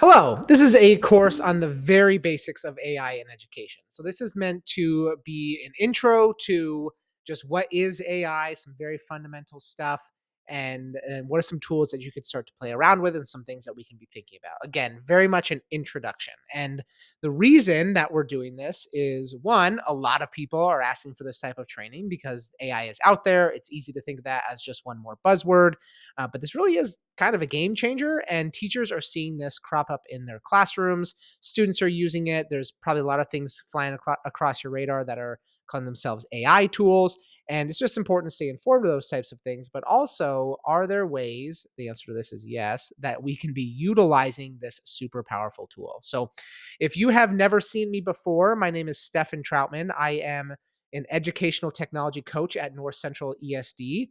Hello, this is a course on the very basics of AI in education. So, this is meant to be an intro to just what is AI, some very fundamental stuff, and what are some tools that you could start to play around with, and some things that we can be thinking about. Again, very much an introduction. And the reason that we're doing this is one, a lot of people are asking for this type of training because AI is out there. It's easy to think of that as just one more buzzword, but this really is kind of a game changer, and teachers are seeing this crop up in their classrooms. Students are using it. There's probably a lot of things flying across your radar that are calling themselves AI tools. And it's just important to stay informed of those types of things. But also, are there ways? The answer to this is yes, that we can be utilizing this super powerful tool. So, if you have never seen me before, my name is Stefan Troutman. I am an educational technology coach at North Central ESD,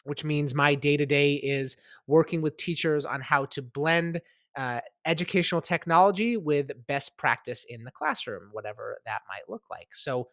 which means my day to day is working with teachers on how to blend educational technology with best practice in the classroom, whatever that might look like. So,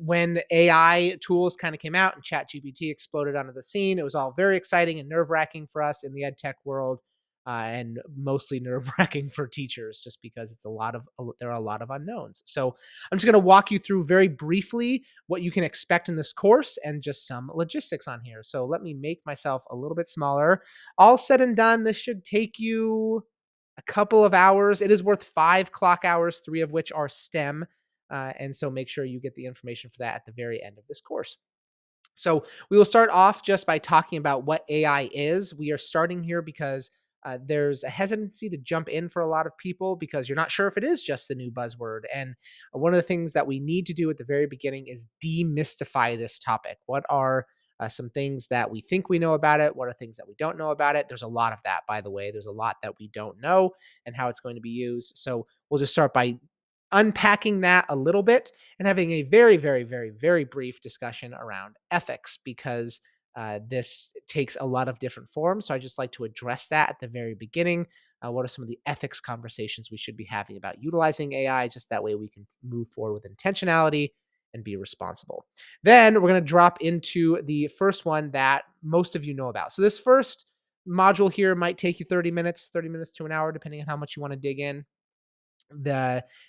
when AI tools kind of came out and ChatGPT exploded onto the scene, it was all very exciting and nerve wracking for us in the ed tech world. And mostly nerve wracking for teachers, just because there are a lot of unknowns. So I'm just going to walk you through very briefly what you can expect in this course and just some logistics on here. So let me make myself a little bit smaller. All said and done, this should take you a couple of hours. It is worth 5 clock hours, 3 of which are STEM. And so make sure you get the information for that at the very end of this course. So we will start off just by talking about what AI is. We are starting here because there's a hesitancy to jump in for a lot of people because you're not sure if it is just the new buzzword. And one of the things that we need to do at the very beginning is demystify this topic. What are some things that we think we know about it? What are things that we don't know about it? There's a lot of that, by the way. There's a lot that we don't know and how it's going to be used. So we'll just start by unpacking that a little bit and having a very, very, very, very brief discussion around ethics, because this takes a lot of different forms. So I just like to address that at the very beginning. What are some of the ethics conversations we should be having about utilizing AI? Just that way we can move forward with intentionality and be responsible. Then we're going to drop into the first one that most of you know about. So this first module here might take you 30 minutes to an hour, depending on how much you want to dig in.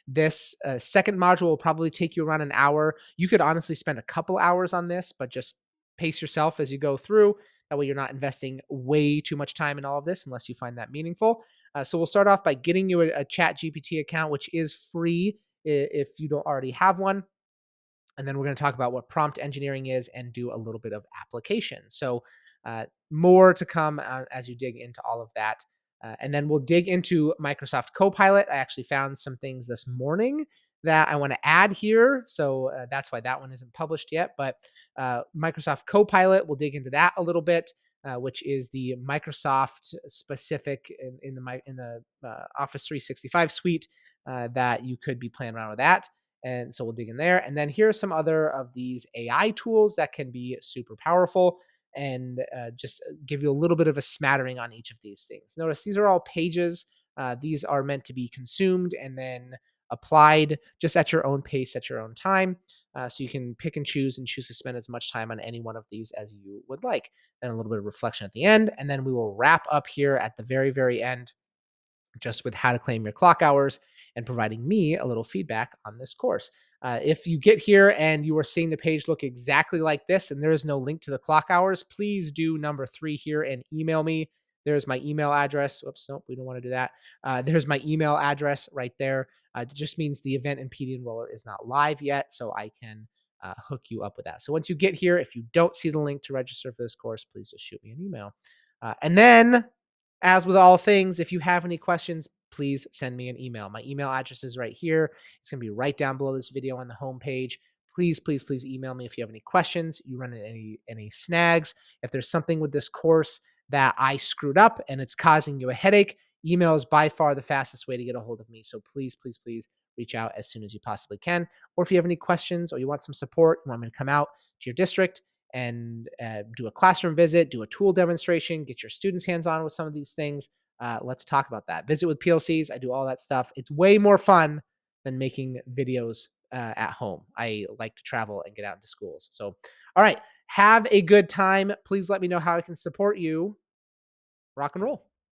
This second module will probably take you around an hour. You could honestly spend a couple hours on this, but just pace yourself as you go through. That way you're not investing way too much time in all of this unless you find that meaningful. So we'll start off by getting you a chat GPT account, which is free if you don't already have one. And then we're going to talk about what prompt engineering is and do a little bit of application. So more to come as you dig into all of that. And then we'll dig into Microsoft Copilot. I actually found some things this morning that I want to add here. So that's why that one isn't published yet. But Microsoft Copilot, we'll dig into that a little bit, which is the Microsoft specific in the Office 365 suite that you could be playing around with that. And so we'll dig in there. And then here are some other of these AI tools that can be super powerful, and just give you a little bit of a smattering on each of these things. Notice these are all pages. These are meant to be consumed and then applied just at your own pace, at your own time. So you can pick and choose to spend as much time on any one of these as you would like. And a little bit of reflection at the end. And then we will wrap up here at the very, very end just with how to claim your clock hours and providing me a little feedback on this course. If you get here and you are seeing the page look exactly like this and there is no link to the clock hours, please do number 3 here and email me. There's my email address. Oops, nope, we don't want to do that. There's my email address right there. It just means the event and PD Enroller is not live yet, so I can hook you up with that. So once you get here, if you don't see the link to register for this course, please just shoot me an email. And then, as with all things, if you have any questions, please send me an email. My email address is right here. It's going to be right down below this video on the homepage. Please, please, please email me if you have any questions, you run into any snags. If there's something with this course that I screwed up and it's causing you a headache, email is by far the fastest way to get a hold of me. So please, please, please reach out as soon as you possibly can. Or if you have any questions or you want some support, you want me to come out to your district and do a classroom visit, do a tool demonstration, get your students hands-on with some of these things. Let's talk about that. Visit with PLCs. I do all that stuff. It's way more fun than making videos at home. I like to travel and get out into schools. So, all right, have a good time. Please let me know how I can support you. Rock and roll.